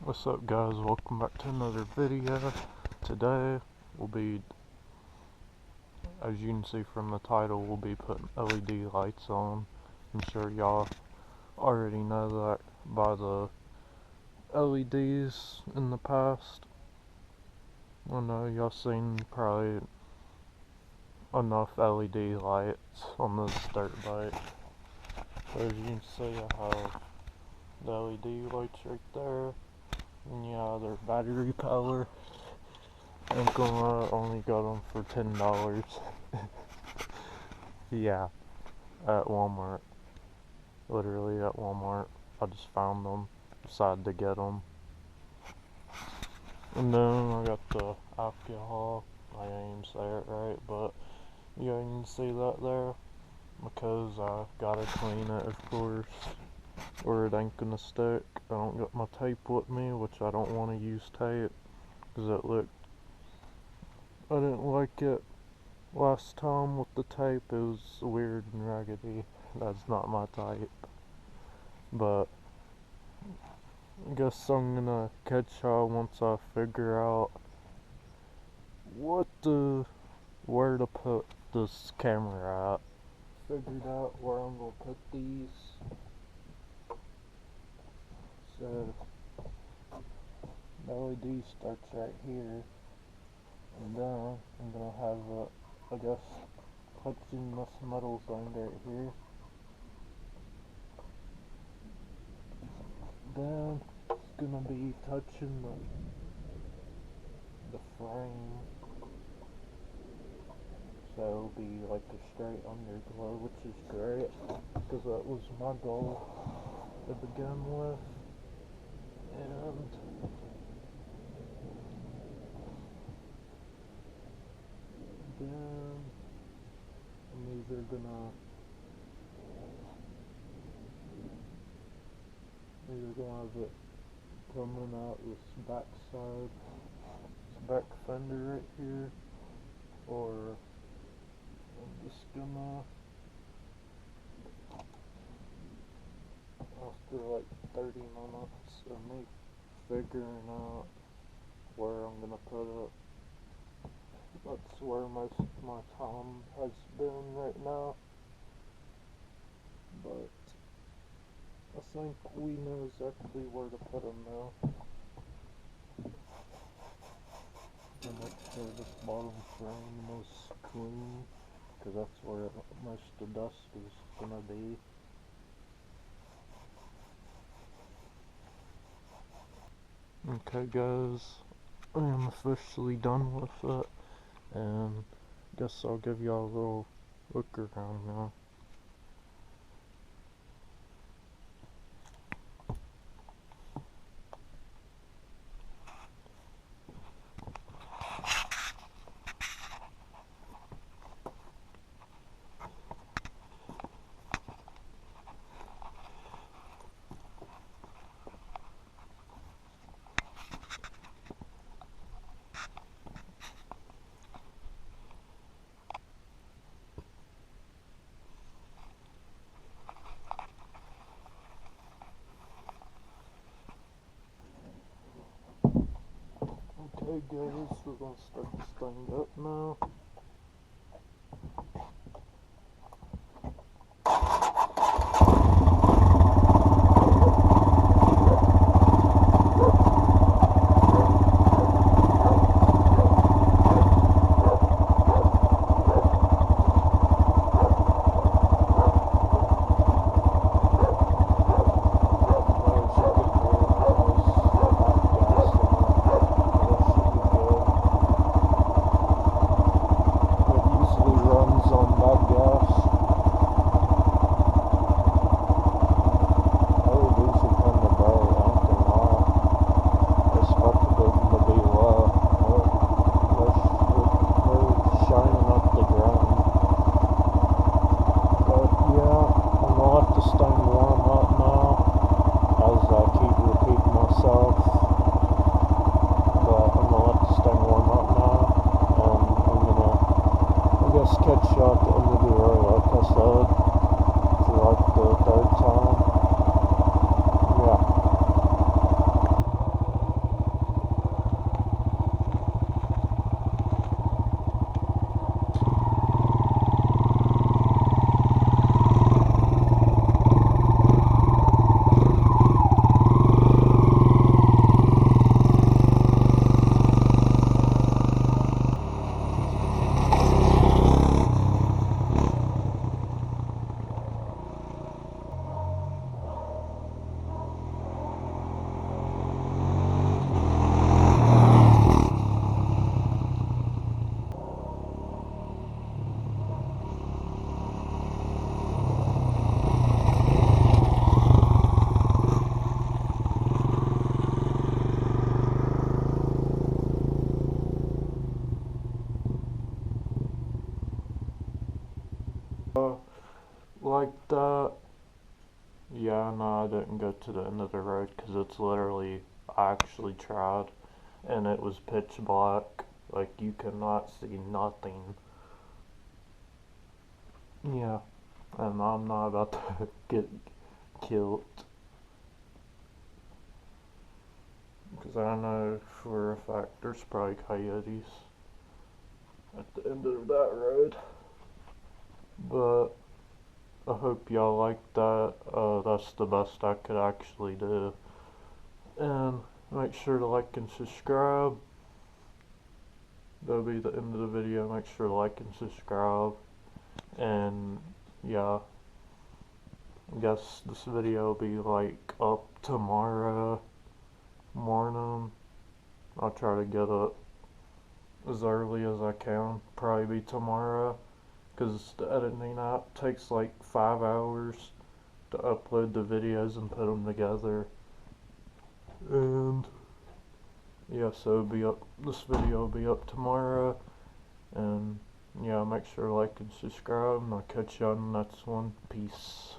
What's up, guys? Welcome back to another video. Today we'll be, as you can see from the title, we'll be putting LED lights on. I'm sure y'all already know that by the LEDs in the past. I know y'all seen probably enough LED lights on this dirt bike. So as you can see, I have the LED lights right there. And yeah, they're battery power. I'm gonna only got them for $10. Yeah, at Walmart. Literally at Walmart. I just found them, decided to get them. And then I got the alcohol. I didn't even say it right, but you can see that there. Because I gotta clean it, of course, or it ain't gonna stick. I don't got my tape with me, which I don't want to use tape, because I didn't like it last time with the tape. It was weird and raggedy. That's not my type. But I guess I'm gonna catch y'all once I figure out where to put this camera at. Figured out where I'm gonna put these. So the LED starts right here, and then I'm gonna have I guess touching this metal thing right here. Then it's gonna be touching the frame. So it'll be like a straight underglow, which is great, because that was my goal to begin with. And then I'm either gonna have it coming out this backside, this back fender right here, or I'm just gonna, after like 30 minutes of me figuring out where I'm gonna put it, that's where most of my time has been right now. But I think we know exactly where to put them now. And make sure this bottom frame is clean, because that's where most of the dust is gonna be. Okay, guys, I am officially done with it, and guess I'll give y'all a little look around now. Okay guys, we're gonna start this thing up now. like that, yeah, no, I didn't go to the end of the road because it's literally, I actually tried and it was pitch black. Like, you could not see nothing. Yeah, and I'm not about to get killed. Because I know for a fact there's probably coyotes at the end of that road. But I hope y'all like that. That's the best I could actually do. And make sure to like and subscribe. That'll be the end of the video. Make sure to like and subscribe. And yeah, I guess this video will be like up tomorrow morning. I'll try to get up as early as I can. Probably be tomorrow, because the editing app takes like 5 hours to upload the videos and put them together. And yeah, so it'll be up. This video will be up tomorrow. And yeah, make sure to like and subscribe, and I'll catch you on the next one. Peace.